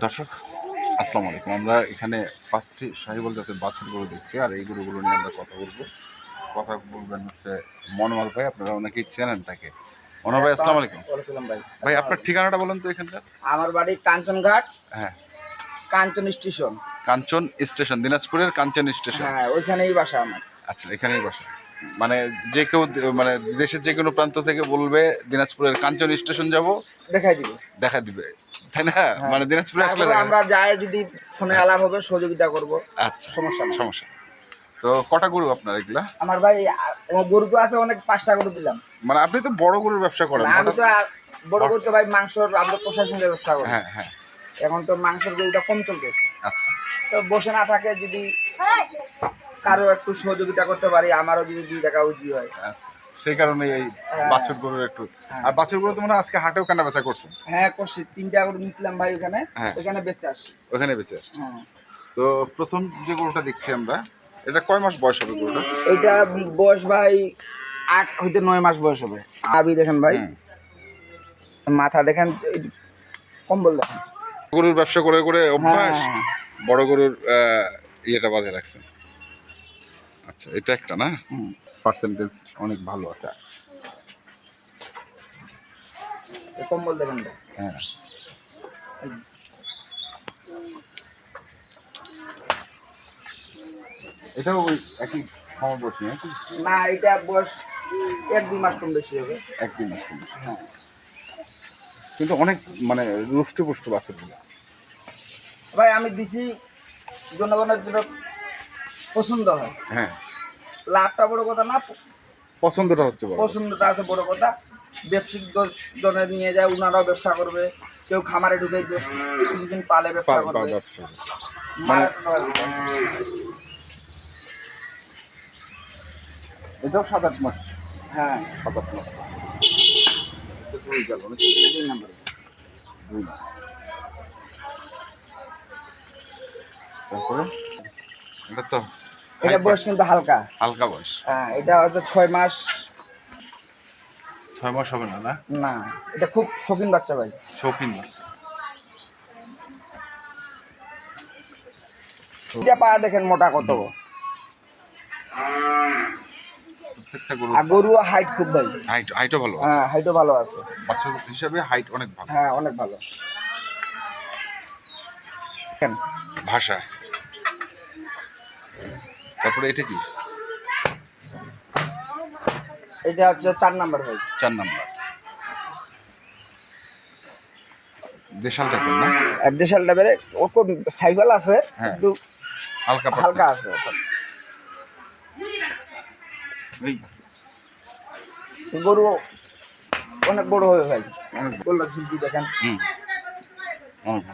দর্শক আসসালামু আলাইকুম। আমরা এখানে 5টি সাহিওয়াল জাতের বাছুর গরু দেখছি, আর এই গরুগুলো নিয়ে আমরা কথা বলবেন হচ্ছে মনোয়ার ভাই। আপনারা অনেকেই চেনেন তাকে। মনোয়ার ভাই আসসালামু আলাইকুম। ভাই ভাই আপনার ঠিকানাটা বলেন তো এখানকার। আমার বাড়ি কাঞ্চনঘাট, হ্যাঁ, কাঞ্চন স্টেশন। কাঞ্চন স্টেশন, দিনাজপুরের কাঞ্চন স্টেশন। হ্যাঁ, ওইখানেই বাসা আমার। আচ্ছা, এখানেই বাসা। মানে যে কেউ মানে দেশের যে কোনো প্রান্ত থেকে বলবে দিনাজপুরের কাঞ্চন স্টেশন যাব, দেখা দিবে, তাই না? হ্যাঁ, মানে দিনাজপুরে আসলে আমরা যাই, যদি ফোনে আলাপ হবে সহযোগিতা করব। আচ্ছা, সমস্যা নেই। সমস্যা। তো কটা গরু আপনার এগুলা? আমার ভাই গরু তো আছে অনেক, 5টা গরু দিলাম। মানে আপনি তো বড় গরুর ব্যবসা করেন। আমি তো বড় গরু তো ভাই মাংসর, আমরা প্রশাসনের ব্যবসা করি। হ্যাঁ হ্যাঁ। এখন তো মাংসের গরুটা কম চলতেছে। আচ্ছা, তো বসে না থাকে, যদি কারো একটু সহযোগিতা করতে পারি, আমারও যদি 2 টাকা উজি হয়। আচ্ছা, সেই কারণে এই বাছুর গরুর একটু। আর বাছুর গরু তো মনে হয় আজকে হাটেও কেনা বেচা করছেন। হ্যাঁ, করছি। 3টা গরু নিছিলাম ভাই ওখানে, ওখানে বেচে আসছি। ওখানে বেচে আসছি। হ্যাঁ। তো প্রথম যে গরুটা দেখছি আমরা, এটা কয় মাস বয়স হবে গরুটা? এটা বয়স ভাই 8 হইতে 9 মাস বয়স হবে। আবি দেখেন ভাই, মাথা দেখেন, কম্বল দেখেন। গরুর ব্যবসা করে করে অভ্যাস, হ্যাঁ। বড় গরুর ইয়েটা বাঁধে রাখছেন। আচ্ছা, এটা একটা না, পার্সেন্টেজ অনেক ভালো আছে। কম্বল দেখেন ভাই। হ্যাঁ, এটাও ওই একই সমবয়সী নাকি? না, এটা বয়স 1-2 মাস কম বেশি হবে। 1-2 মাস কম বেশি। হ্যাঁ, কিন্তু অনেক মানে রুষ্ট বাছুরগুলো। ভাই আমি দিছি জনগণের জন্য পছন্দ হয়। হ্যাঁ, লাভটা বড় কথা না, পছন্দটা হচ্ছে বড়। পছন্দটা আছে বড় কথা। ব্যবসায়িক জনে নিয়ে যায়, উনারাও ব্যবসা করবে। কেউ খামারে ঢুকে কিছুদিন পালে ব্যবসা করবে। মানে এটাও 7-8 মাস। হ্যাঁ, 7-8 মাস। দুই নাম্বার। 2 মাস। তারপরে এটা তো এটা বয়স কিন্তু হালকা হালকা বয়স। হ্যাঁ, এটা হয়তো 6 মাস। 6 মাস হবে না? না, এটা খুব শৌখিন বাচ্চা ভাই। শৌখিন বাচ্চা। এটা পা দেখেন মোটা কত। প্রত্যেকটা গরু আর গরু হাইট খুব ভাই। হাইটও ভালো আছে। হ্যাঁ, হাইটও ভালো আছে। বাচ্চা হিসাবে হাইট অনেক ভালো। হ্যাঁ, অনেক ভালো। ভাষা। তারপরে এটা কি? এটা হচ্ছে 4 নাম্বার ভাই। 4 নাম্বার। দেশাল টাইপের না? দেশাল টাইপের। ওরকম সাইকেল আছে, কিন্তু হালকা হালকা আছে। গরু অনেক বড় হবে ভাই। গোল্লা ঝুলকি দেখেন।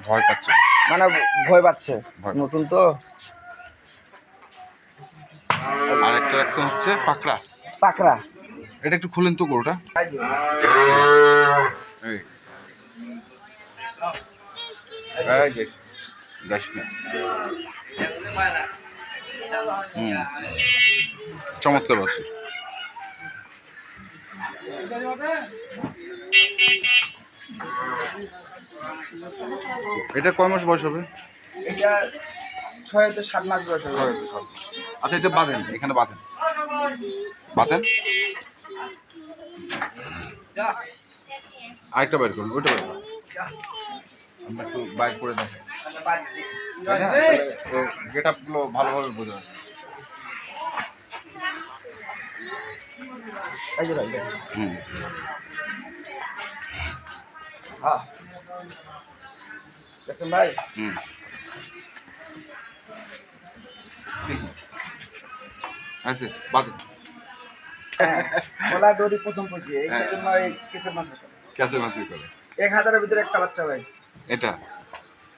ভয় পাচ্ছে, মানে ভয় পাচ্ছে, নতুন তো। আর একটা রাখছেন হচ্ছে পাকড়া। পাকড়া। এটা একটু খুলেন তো গরুটা। চমৎকার বাছুর। এটা কয় মাস বয়স হবে? এটা 6 থেকে 7 মাস বয়স হবে। আচ্ছা, এটা বাঁধেন, এখানে বাঁধেন। আরেকটা বাইর করুন, ওইটা বাইর করুন। আমরা একটু বাইর করে দেখেন, গেট আপ গুলো ভালোভাবে বোঝা যায়। ভাই আছে বাঁধেন। গলা দড়ি প্রথম পর্যায়ে, এই জন্য এই কিসের মাছ করে। কেঁচে মাছি করে। 1000-এর ভিতরে একটা বাচ্চা ভাই। এটা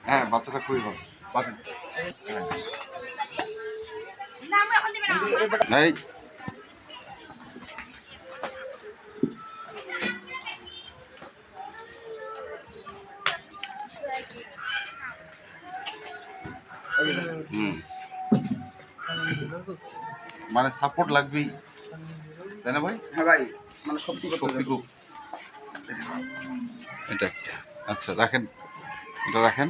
হ্যাঁ, বাচ্চাটা খুবই ভালো। বাঁধেন। এই মানে সাপোর্ট লাগবেই, তাই না ভাই? হ্যাঁ ভাই, মানে শক্তি খুব। এটা একটা। আচ্ছা, রাখেন, এটা রাখেন।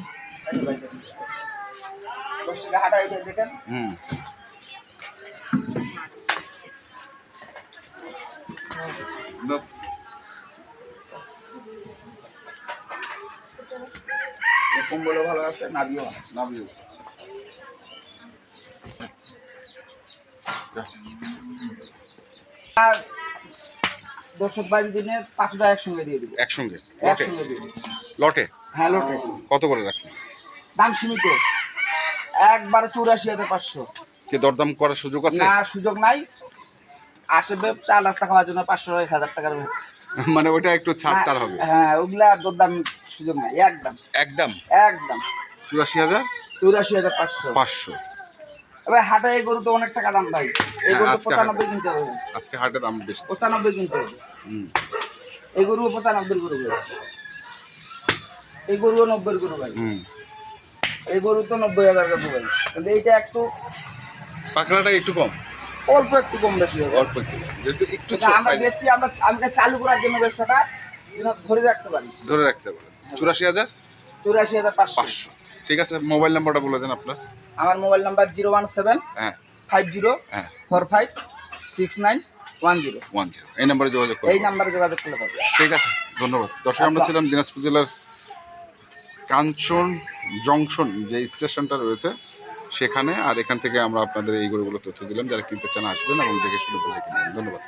এই ভাই দেখেন। দর্শকের হাঁটা এটা দেখেন। হুম। কম্বলও ভালো আছে, নাভিও ভালো। নাভিও। আর দর্শক ভাই দিনে 5টা একসঙ্গে দিয়ে দিব। একসঙ্গে লটে? একসঙ্গে দিয়ে দিব। লটে হ্যাঁ লটে। কত করে রাখছেন? দাম সীমিত, একবারে 84,500। কি দরদাম করার সুযোগ আছে? না সুযোগ নাই, আসবে চা নাস্তা খাওয়ার জন্য 500-1000 টাকার। মানে ওটা একটু ছাড়টার হবে? হ্যাঁ ওগুলা দরদাম সুযোগ নাই, একদম একদম একদম 84,000 84,500। এবার হাটে এই গরু তো অনেক টাকা দাম ভাই, এই গরু তো আজকে 95 কিনতে হবে। আজকে হাটে দাম বেশি। 95 কিনতে হবে। হুম। এই গরু 95 গরু ভাই, এই গরু 90 গরু ভাই, হুম। এই গরু তো 90,000 গরু ভাই, কিন্তু এইটা একটু পাকড়াটা একটু কম, অল্প একটু কম বেশি হবে। অল্প একটু, যেহেতু একটু এটা আমরা size দেখছি, আমি চালু করার জন্য ব্যবসাটা যেন ধরে রাখতে পারি। ধরে রাখতে পারেন। 84,000 84,500। ঠিক আছে, মোবাইল নাম্বারটা বলে দেন আপনার। আমার মোবাইল নাম্বার 017 হ্যাঁ 50 হ্যাঁ 45 6910। 10 এই নাম্বারে যোগাযোগ এই করুন। নাম্বারে যোগাযোগ করলে পাবে। ঠিক আছে, ধন্যবাদ। দর্শক আমরা আসসালাম। ছিলাম দিনাজপুর জেলার কাঞ্চন জংশন যে স্টেশনটা রয়েছে সেখানে, আর এখান থেকে আমরা আপনাদের এই গরুগুলো তথ্য দিলাম। যারা কিনতে চান আসবেন এবং দেখে শুনে বুঝে কিনবেন। ধন্যবাদ।